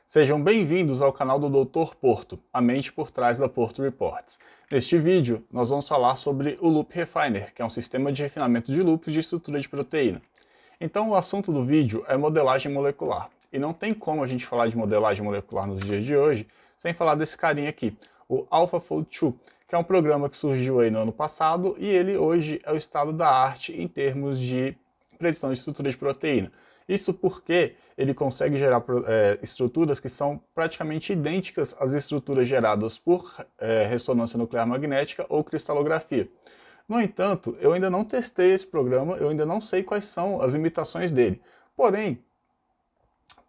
Sejam bem-vindos ao canal do Dr. Porto, a mente por trás da Porto Reports. Neste vídeo, nós vamos falar sobre o Loop Refiner, que é um sistema de refinamento de loops de estrutura de proteína. Então, o assunto do vídeo é modelagem molecular. E não tem como a gente falar de modelagem molecular nos dias de hoje sem falar desse carinha aqui, o AlphaFold 2, que é um programa que surgiu aí no ano passado e ele hoje é o estado da arte em termos de predição de estrutura de proteína. Isso porque ele consegue gerar estruturas que são praticamente idênticas às estruturas geradas por ressonância nuclear magnética ou cristalografia. No entanto, eu ainda não testei esse programa, eu ainda não sei quais são as limitações dele. Porém,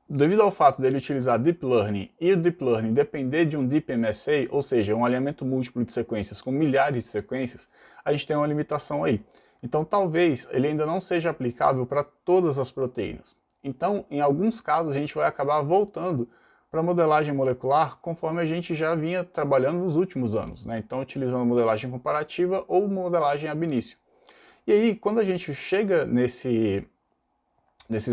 devido ao fato dele utilizar Deep Learning e o Deep Learning depender de um Deep MSA, ou seja, um alinhamento múltiplo de sequências com milhares de sequências, a gente tem uma limitação aí. Então, talvez ele ainda não seja aplicável para todas as proteínas. Então, em alguns casos, a gente vai acabar voltando para a modelagem molecular conforme a gente já vinha trabalhando nos últimos anos, né? Então, utilizando modelagem comparativa ou modelagem ab initio. E aí, quando a gente chega nesses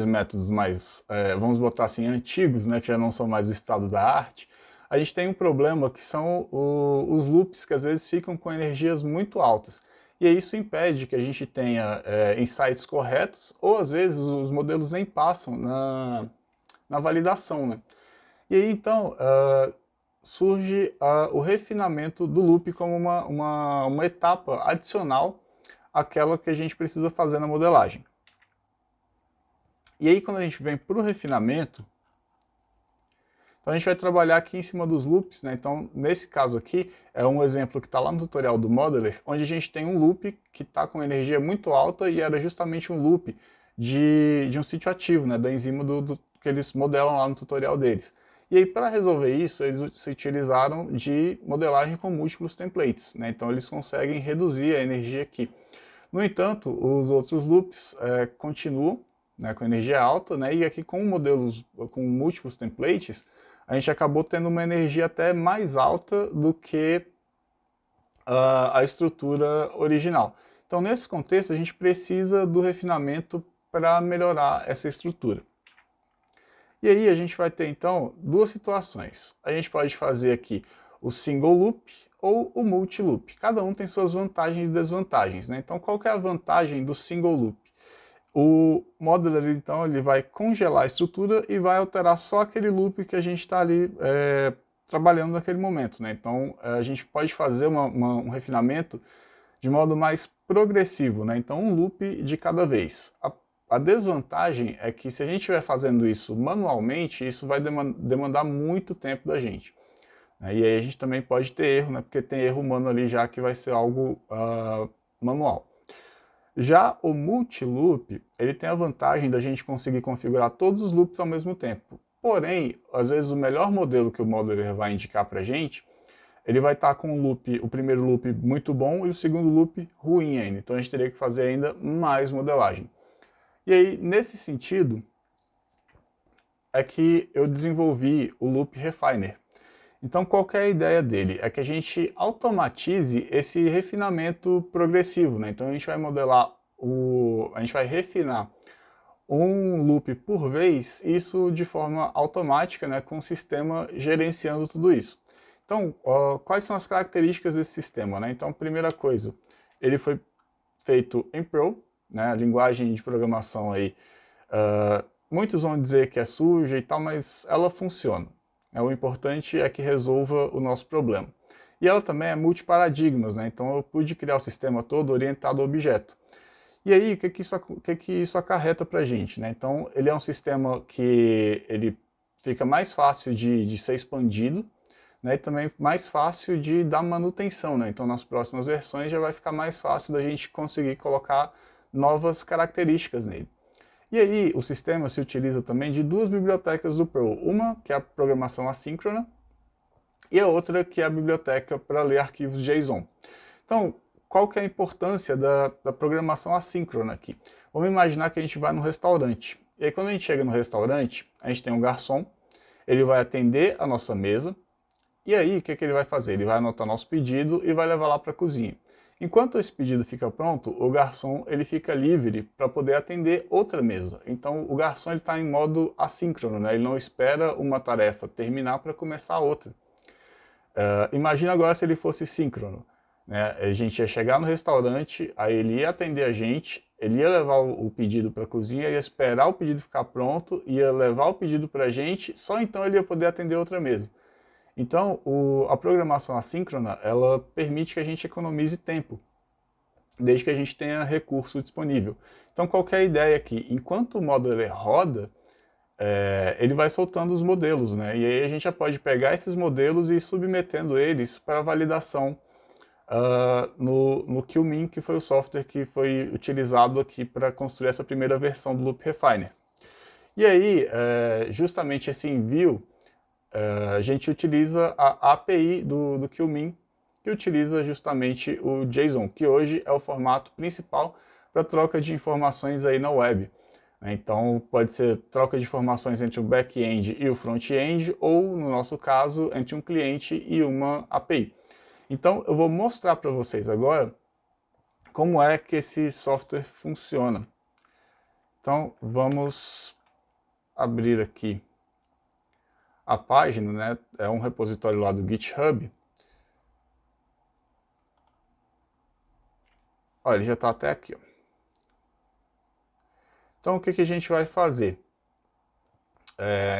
métodos mais, vamos botar assim, antigos, né, que já não são mais o estado da arte, a gente tem um problema que são os loops que às vezes ficam com energias muito altas. E isso impede que a gente tenha insights corretos, ou às vezes os modelos nem passam na validação, né? E aí então surge o refinamento do loop como uma etapa adicional àquela que a gente precisa fazer na modelagem. E aí quando a gente vem para o refinamento, então a gente vai trabalhar aqui em cima dos loops, né? Então nesse caso aqui é um exemplo que está lá no tutorial do Modeler, onde a gente tem um loop que está com energia muito alta e era justamente um loop de um sítio ativo, né? Da enzima que eles modelam lá no tutorial deles. E aí para resolver isso, eles se utilizaram de modelagem com múltiplos templates, né? Então eles conseguem reduzir a energia aqui. No entanto, os outros loops continuam, né, com energia alta, né, e aqui com modelos com múltiplos templates, a gente acabou tendo uma energia até mais alta do que a estrutura original. Então, nesse contexto, a gente precisa do refinamento para melhorar essa estrutura. E aí a gente vai ter, então, duas situações. A gente pode fazer aqui o single loop ou o multi-loop. Cada um tem suas vantagens e desvantagens, né? Então, qual que é a vantagem do single loop? O modeler, então, ele vai congelar a estrutura e vai alterar só aquele loop que a gente está ali trabalhando naquele momento, né? Então, a gente pode fazer um refinamento de modo mais progressivo, né? Então, um loop de cada vez. A desvantagem é que se a gente estiver fazendo isso manualmente, isso vai demandar muito tempo da gente. Né? E aí a gente também pode ter erro, né? Porque tem erro humano ali já que vai ser algo manual. Já o multi-loop, ele tem a vantagem da gente conseguir configurar todos os loops ao mesmo tempo. Porém, às vezes o melhor modelo que o modeler vai indicar para a gente, ele vai estar com o primeiro loop muito bom e o segundo loop ruim ainda. Então a gente teria que fazer ainda mais modelagem. E aí, nesse sentido, é que eu desenvolvi o Loop Refiner. Então, qual que é a ideia dele? É que a gente automatize esse refinamento progressivo, né? Então, a gente vai modelar, a gente vai refinar um loop por vez, isso de forma automática, né? Com o sistema gerenciando tudo isso. Então, quais são as características desse sistema, né? Então, primeira coisa, ele foi feito em Perl, né? A linguagem de programação aí, muitos vão dizer que é suja e tal, mas ela funciona. O importante é que resolva o nosso problema. E ela também é multiparadigmas, né? Então eu pude criar o sistema todo orientado ao objeto. E aí, o que isso acarreta para a gente, né? Então, ele é um sistema que ele fica mais fácil de ser expandido, né? E também mais fácil de dar manutenção, né? Então, nas próximas versões já vai ficar mais fácil da gente conseguir colocar novas características nele. E aí, o sistema se utiliza também de duas bibliotecas do Perl. Uma, que é a programação assíncrona, e a outra, que é a biblioteca para ler arquivos JSON. Então, qual que é a importância da programação assíncrona aqui? Vamos imaginar que a gente vai num restaurante. E aí, quando a gente chega no restaurante, a gente tem um garçom, ele vai atender a nossa mesa, e aí, o que ele vai fazer? Ele vai anotar nosso pedido e vai levar lá para a cozinha. Enquanto esse pedido fica pronto, o garçom ele fica livre para poder atender outra mesa. Então o garçom está em modo assíncrono, né? Ele não espera uma tarefa terminar para começar outra. Imagina agora se ele fosse síncrono. Né? A gente ia chegar no restaurante, aí ele ia atender a gente, ele ia levar o pedido para a cozinha, ia esperar o pedido ficar pronto, ia levar o pedido para a gente, só então ele ia poder atender outra mesa. Então, a programação assíncrona, ela permite que a gente economize tempo, desde que a gente tenha recurso disponível. Então, qualquer ideia aqui, enquanto o modeler roda, ele vai soltando os modelos, né? E aí a gente já pode pegar esses modelos e ir submetendo eles para validação no QMIN, que foi o software que foi utilizado aqui para construir essa primeira versão do Loop Refiner. E aí, justamente esse envio, a gente utiliza a API do QMIN, que utiliza justamente o JSON, que hoje é o formato principal para troca de informações aí na web. Então, pode ser troca de informações entre o back-end e o front-end, ou, no nosso caso, entre um cliente e uma API. Então, eu vou mostrar para vocês agora como é que esse software funciona. Então, vamos abrir aqui a página, né? É um repositório lá do GitHub. Olha, ele já está até aqui. Ó. Então, o que a gente vai fazer?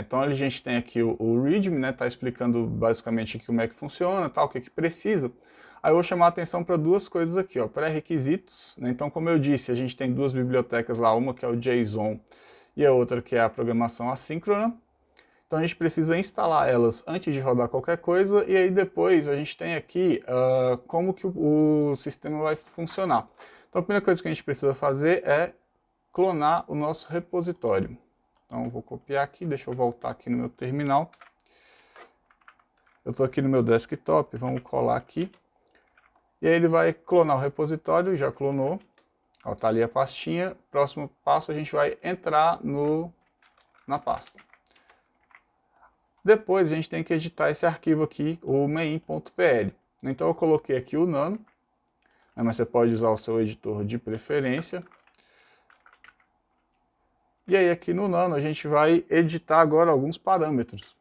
Então, a gente tem aqui o README, né? Está explicando basicamente como é que funciona, tal, o que precisa. Aí eu vou chamar a atenção para duas coisas aqui, ó, pré-requisitos. Né? Então, como eu disse, a gente tem duas bibliotecas lá, uma que é o JSON e a outra que é a programação assíncrona. Então a gente precisa instalar elas antes de rodar qualquer coisa, e aí depois a gente tem aqui como que o sistema vai funcionar. Então a primeira coisa que a gente precisa fazer é clonar o nosso repositório. Então eu vou copiar aqui, deixa eu voltar aqui no meu terminal. Eu estou aqui no meu desktop, vamos colar aqui. E aí ele vai clonar o repositório, já clonou. Está ali a pastinha. Próximo passo a gente vai entrar na pasta. Depois a gente tem que editar esse arquivo aqui, o main.pl. Então eu coloquei aqui o nano, né, mas você pode usar o seu editor de preferência. E aí aqui no nano a gente vai editar agora alguns parâmetros.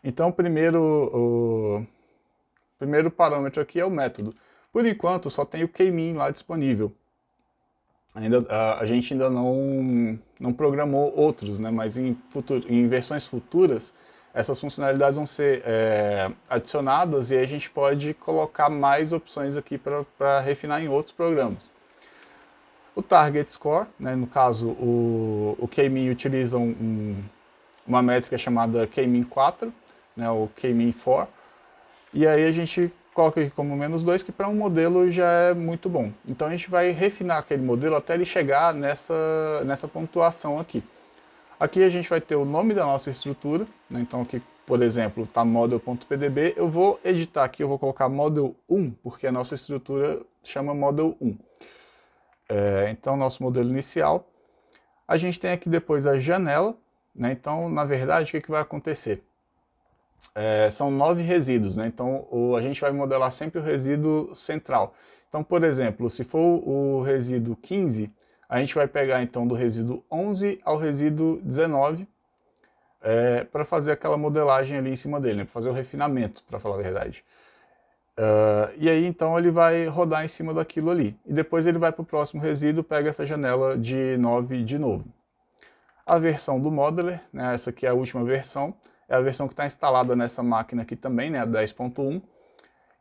Então o primeiro parâmetro aqui é o método. Por enquanto só tem o kmin lá disponível. A gente ainda não programou outros, né? Mas em versões futuras, essas funcionalidades vão ser adicionadas e aí a gente pode colocar mais opções aqui para refinar em outros programas. O Target Score, né? No caso, o Kmin utiliza uma métrica chamada Kmin 4, né? O Kmin 4, e aí a gente coloca aqui como -2, que para um modelo já é muito bom. Então a gente vai refinar aquele modelo até ele chegar nessa pontuação aqui. Aqui a gente vai ter o nome da nossa estrutura, né? Então aqui, por exemplo, está model.pdb, eu vou editar aqui, eu vou colocar model 1, porque a nossa estrutura chama model 1. Então nosso modelo inicial. A gente tem aqui depois a janela, né? Então na verdade o que vai acontecer? São 9 resíduos, né? Então a gente vai modelar sempre o resíduo central. Então, por exemplo, se for o resíduo 15, a gente vai pegar então do resíduo 11 ao resíduo 19 para fazer aquela modelagem ali em cima dele, né? Para fazer o refinamento, para falar a verdade. E aí então ele vai rodar em cima daquilo ali. E depois ele vai para o próximo resíduo, pega essa janela de 9 de novo. A versão do modeler, né? Essa aqui é a última versão. É a versão que está instalada nessa máquina aqui também, né, a 10.1.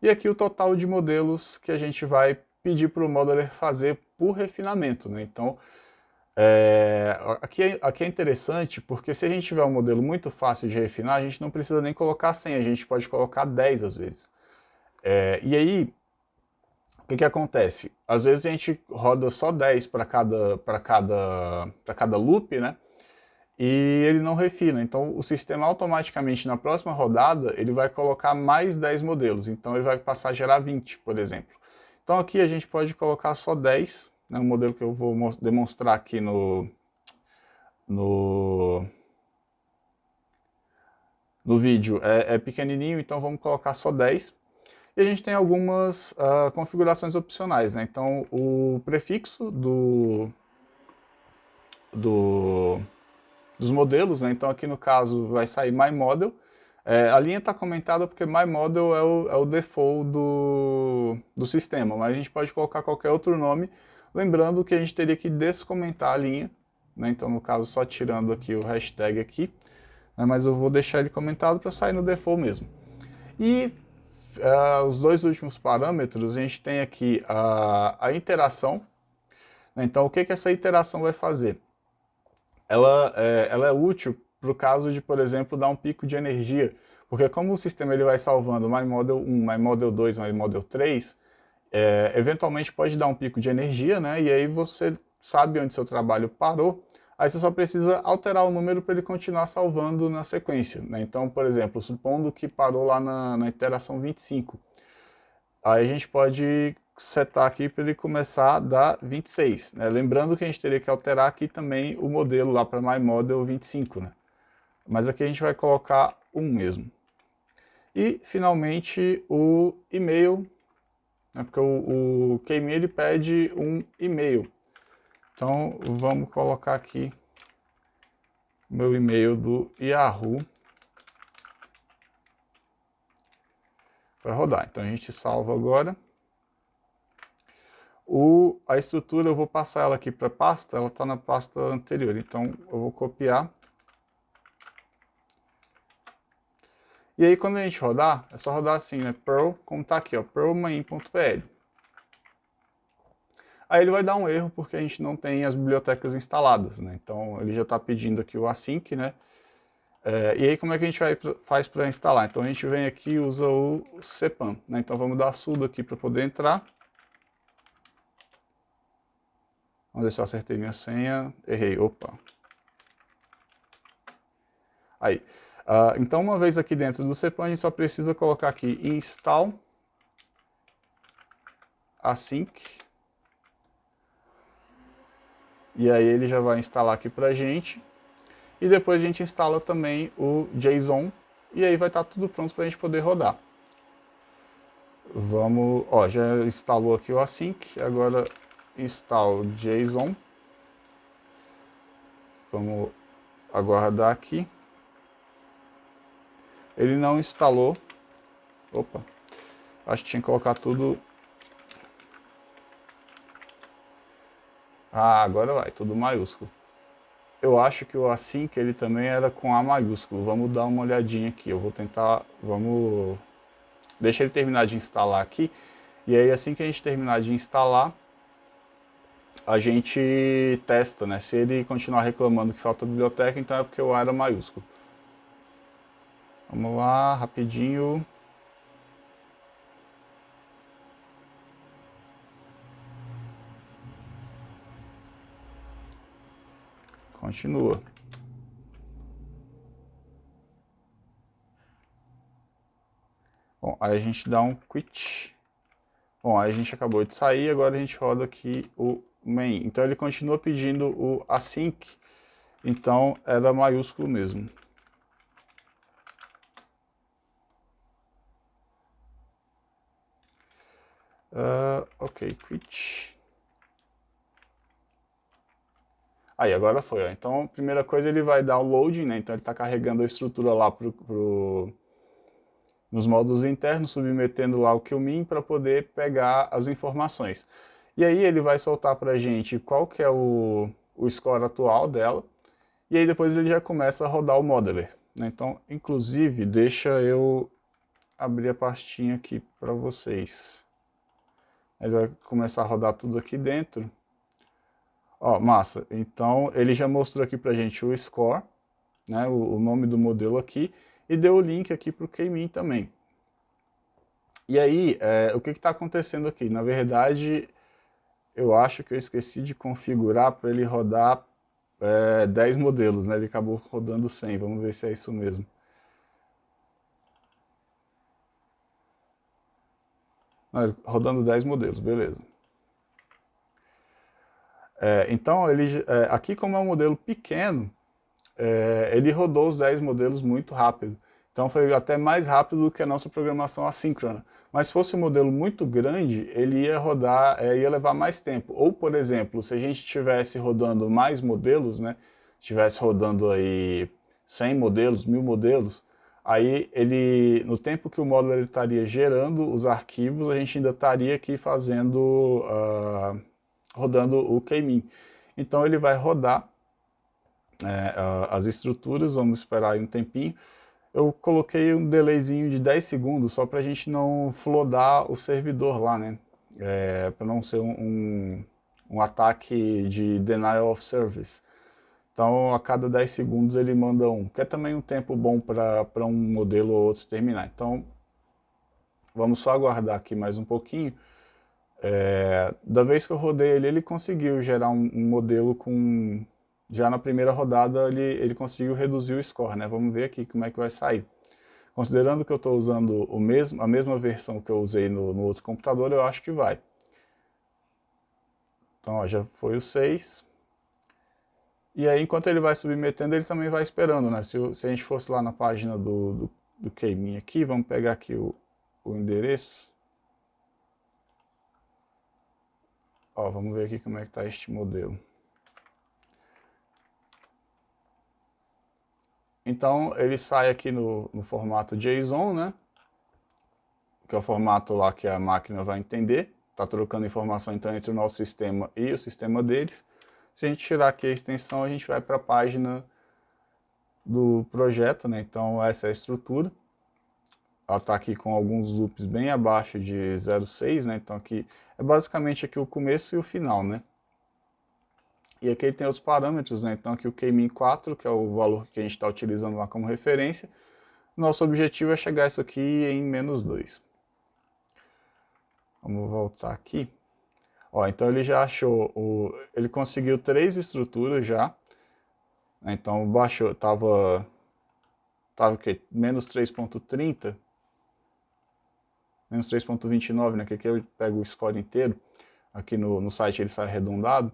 E aqui o total de modelos que a gente vai pedir para o modeler fazer por refinamento. Né? Então, aqui é interessante porque se a gente tiver um modelo muito fácil de refinar, a gente não precisa nem colocar 100, a gente pode colocar 10 às vezes. E aí, o que acontece? Às vezes a gente roda só 10 para cada loop, né? E ele não refina. Então o sistema automaticamente na próxima rodada ele vai colocar mais 10 modelos. Então ele vai passar a gerar 20, por exemplo. Então aqui a gente pode colocar só 10, né, o modelo que eu vou demonstrar aqui no vídeo é pequenininho, então vamos colocar só 10. E a gente tem algumas configurações opcionais, né? Então, o prefixo dos modelos, né? Então, aqui no caso vai sair MyModel. A linha está comentada porque MyModel é o default do sistema, mas a gente pode colocar qualquer outro nome, lembrando que a gente teria que descomentar a linha, né? Então, no caso, só tirando aqui o hashtag aqui, né? Mas eu vou deixar ele comentado para sair no default mesmo. E os dois últimos parâmetros, a gente tem aqui a interação, né? Então, o que essa interação vai fazer? Ela é útil para o caso de, por exemplo, dar um pico de energia, porque como o sistema ele vai salvando MyModel 1, MyModel 2, MyModel 3, eventualmente pode dar um pico de energia, né? E aí você sabe onde seu trabalho parou, aí você só precisa alterar o número para ele continuar salvando na sequência, né? Então, por exemplo, supondo que parou lá na iteração 25, aí a gente pode setar aqui para ele começar da 26, né? Lembrando que a gente teria que alterar aqui também o modelo lá para MyModel 25, né? Mas aqui a gente vai colocar 1 mesmo. E, finalmente, o e-mail, né? Porque o K-mean ele pede um e-mail. Então, vamos colocar aqui meu e-mail do Yahoo para rodar. Então, a gente salva agora. A estrutura eu vou passar ela aqui para a pasta, ela está na pasta anterior, então eu vou copiar. E aí quando a gente rodar, é só rodar assim, né, perl, como está aqui, ó, perl-main.pl. Aí ele vai dar um erro porque a gente não tem as bibliotecas instaladas, né, então ele já está pedindo aqui o async, né, e aí como é que a gente faz para instalar? Então a gente vem aqui e usa o cpan, né, então vamos dar sudo aqui para poder entrar. Vamos ver se eu acertei minha senha. Errei, opa. Aí. Então, uma vez aqui dentro do cpan, a gente só precisa colocar aqui install async. E aí ele já vai instalar aqui pra gente. E depois a gente instala também o JSON. E aí vai estar tudo pronto para a gente poder rodar. Vamos, ó, já instalou aqui o async. Agora install JSON. Vamos aguardar aqui. Ele não instalou. Opa, acho que tinha que colocar tudo. Agora vai, tudo maiúsculo. Eu acho que o async ele também era com A maiúsculo. Vamos dar uma olhadinha aqui. Eu vou tentar, vamos... Deixa ele terminar de instalar aqui. E aí assim que a gente terminar de instalar, a gente testa, né? Se ele continuar reclamando que falta biblioteca, então é porque o A era maiúsculo. Vamos lá, rapidinho. Continua. Bom, aí a gente dá um quit. Bom, aí a gente acabou de sair, agora a gente roda aqui o main. Então ele continua pedindo o async, então era maiúsculo mesmo. Ok, quit. Aí, agora foi, ó. Então, primeira coisa, ele vai dar o loading, né? Então ele está carregando a estrutura lá nos módulos internos, submetendo lá o QMIN para poder pegar as informações. E aí ele vai soltar para a gente qual que é o score atual dela, e aí depois ele já começa a rodar o modeler, né? Então, inclusive, deixa eu abrir a pastinha aqui para vocês. Ele vai começar a rodar tudo aqui dentro. Ó, massa. Então, ele já mostrou aqui pra gente o score, né, o nome do modelo aqui, e deu o link aqui para o K-mean também. E aí, o que está acontecendo aqui? Na verdade, eu acho que eu esqueci de configurar para ele rodar 10 modelos, né? Ele acabou rodando 100, vamos ver se é isso mesmo. Não, rodando 10 modelos, beleza. Então, aqui como é um modelo pequeno, ele rodou os 10 modelos muito rápido. Então foi até mais rápido do que a nossa programação assíncrona. Mas se fosse um modelo muito grande, ele ia rodar, ia levar mais tempo. Ou, por exemplo, se a gente estivesse rodando mais modelos, né, estivesse rodando aí 100 modelos, 1000 modelos, aí ele, no tempo que o módulo ele estaria gerando os arquivos, a gente ainda estaria aqui fazendo, rodando o K-min. Então ele vai rodar as estruturas, vamos esperar aí um tempinho. Eu coloquei um delayzinho de 10 segundos só para a gente não flodar o servidor lá, né? Para não ser um ataque de denial of service. Então, a cada 10 segundos ele manda um, que é também um tempo bom para um modelo ou outro terminar. Então, vamos só aguardar aqui mais um pouquinho. Da vez que eu rodei ele, ele conseguiu gerar um modelo com... Já na primeira rodada ele conseguiu reduzir o score, né? Vamos ver aqui como é que vai sair. Considerando que eu estou usando a mesma versão que eu usei no outro computador, eu acho que vai. Então, ó, já foi o 6. E aí, enquanto ele vai submetendo, ele também vai esperando, né? Se a gente fosse lá na página do K-min aqui, vamos pegar aqui o endereço. Ó, vamos ver aqui como é que está este modelo. Então, ele sai aqui no formato JSON, né? Que é o formato lá que a máquina vai entender. Está trocando informação então entre o nosso sistema e o sistema deles. Se a gente tirar aqui a extensão, a gente vai para a página do projeto, né? Então essa é a estrutura. Ela está aqui com alguns loops bem abaixo de 0,6, né? Então aqui é basicamente aqui o começo e o final, né? E aqui ele tem os parâmetros, né? Então aqui o K-min 4, que é o valor que a gente está utilizando lá como referência. Nosso objetivo é chegar isso aqui em -2. Vamos voltar aqui. Ó, então ele já achou, ele conseguiu 3 estruturas já. Então baixou, tava o quê? -3.30, -3.29, né? Que aqui eu pego o score inteiro. Aqui no site ele sai arredondado.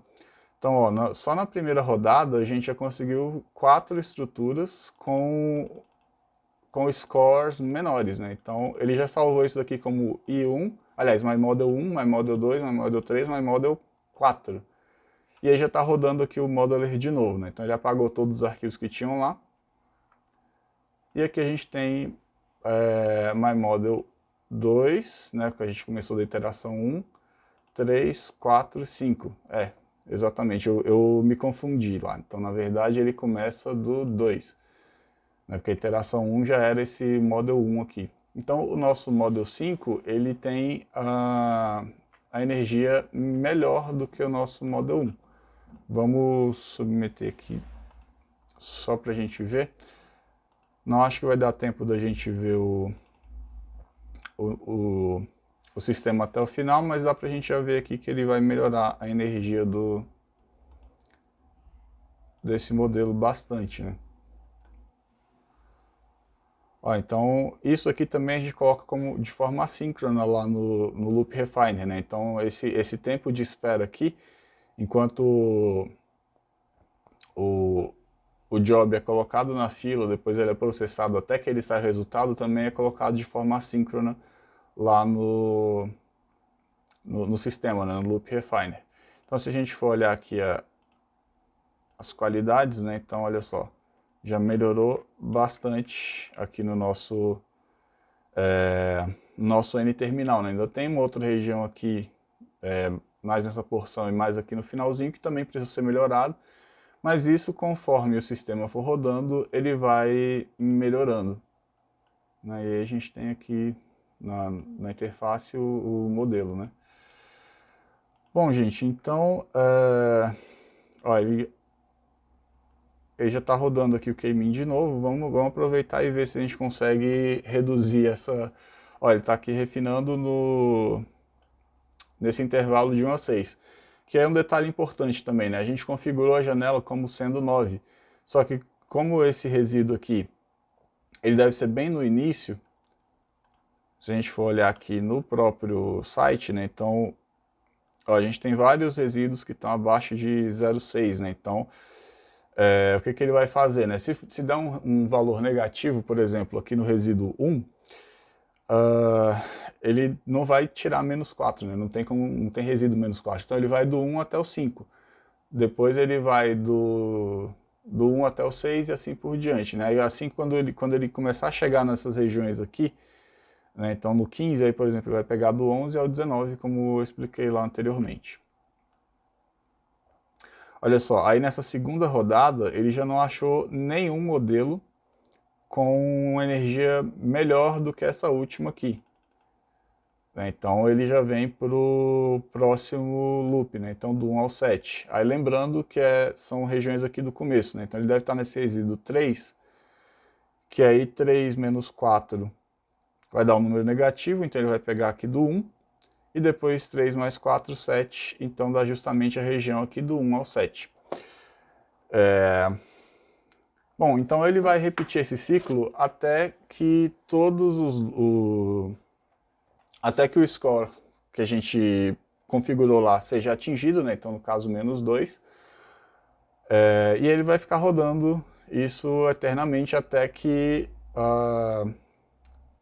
Então, ó, só na primeira rodada a gente já conseguiu 4 estruturas com scores menores, né? Então ele já salvou isso daqui como I1, aliás, MyModel 1, MyModel 2, MyModel 3, MyModel 4. E aí já está rodando aqui o modeler de novo, né? Então ele apagou todos os arquivos que tinham lá. E aqui a gente tem MyModel 2, né? Que a gente começou da iteração 1, 3, 4, 5. Exatamente, eu me confundi lá. Então na verdade ele começa do 2. Né? Porque a iteração 1 já era esse Model 1 aqui. Então o nosso Model 5, ele tem a energia melhor do que o nosso Model 1. Vamos submeter aqui, só para a gente ver. Não acho que vai dar tempo da gente ver o sistema até o final, mas dá para a gente já ver aqui que ele vai melhorar a energia desse modelo bastante, né? Ó, então, isso aqui também a gente coloca como de forma assíncrona lá no Loop Refiner, né? Então, esse tempo de espera aqui, enquanto o job é colocado na fila, depois ele é processado até que ele sai o resultado, também é colocado de forma assíncrona lá no sistema, né? No Loop Refiner. Então, se a gente for olhar aqui as qualidades, né? Então, olha só, já melhorou bastante aqui no nosso N-terminal, né? Ainda tem uma outra região aqui, mais nessa porção e mais aqui no finalzinho, que também precisa ser melhorado, mas isso, conforme o sistema for rodando, ele vai melhorando, né? E aí a gente tem aqui na interface o modelo, né? Bom, gente, então, ó, ele já está rodando aqui o K-min de novo. Vamos aproveitar e ver se a gente consegue reduzir essa... Olha, ele está aqui refinando nesse intervalo de 1 a 6. Que é um detalhe importante também, né? A gente configurou a janela como sendo 9. Só que como esse resíduo aqui, ele deve ser bem no início, se a gente for olhar aqui no próprio site, né? Então, ó, a gente tem vários resíduos que estão abaixo de 0,6, né? Então, o que ele vai fazer, né? Se dá um valor negativo, por exemplo, aqui no resíduo 1, ele não vai tirar menos 4, né? Não tem resíduo menos 4. Então ele vai do 1 até o 5. Depois ele vai do 1 até o 6 e assim por diante, né? E assim quando ele começar a chegar nessas regiões aqui, né? Então no 15, aí, por exemplo, ele vai pegar do 11 ao 19, como eu expliquei lá anteriormente. Olha só, aí nessa segunda rodada ele já não achou nenhum modelo com energia melhor do que essa última aqui. Então ele já vem para o próximo loop, né? Então do 1 ao 7. Aí lembrando que são regiões aqui do começo, né? Então ele deve estar nesse resíduo 3, que aí 3 menos 4 vai dar um número negativo, então ele vai pegar aqui do 1, e depois 3 mais 4, 7, então dá justamente a região aqui do 1 ao 7. Bom, então ele vai repetir esse ciclo até que até que o score que a gente configurou lá seja atingido, né? Então no caso menos 2, e ele vai ficar rodando isso eternamente até que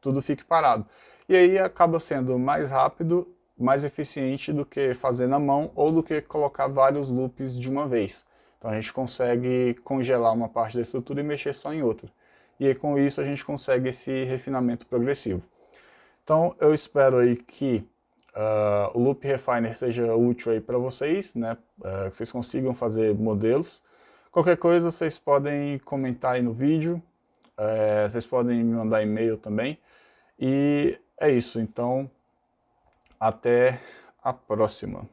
tudo fique parado. E aí acaba sendo mais rápido, mais eficiente do que fazer na mão ou do que colocar vários loops de uma vez. Então a gente consegue congelar uma parte da estrutura e mexer só em outra. E aí com isso a gente consegue esse refinamento progressivo. Então eu espero aí que o Loop Refiner seja útil aí para vocês, né? Que vocês consigam fazer modelos. Qualquer coisa vocês podem comentar aí no vídeo, vocês podem me mandar e-mail também. E é isso, então até a próxima.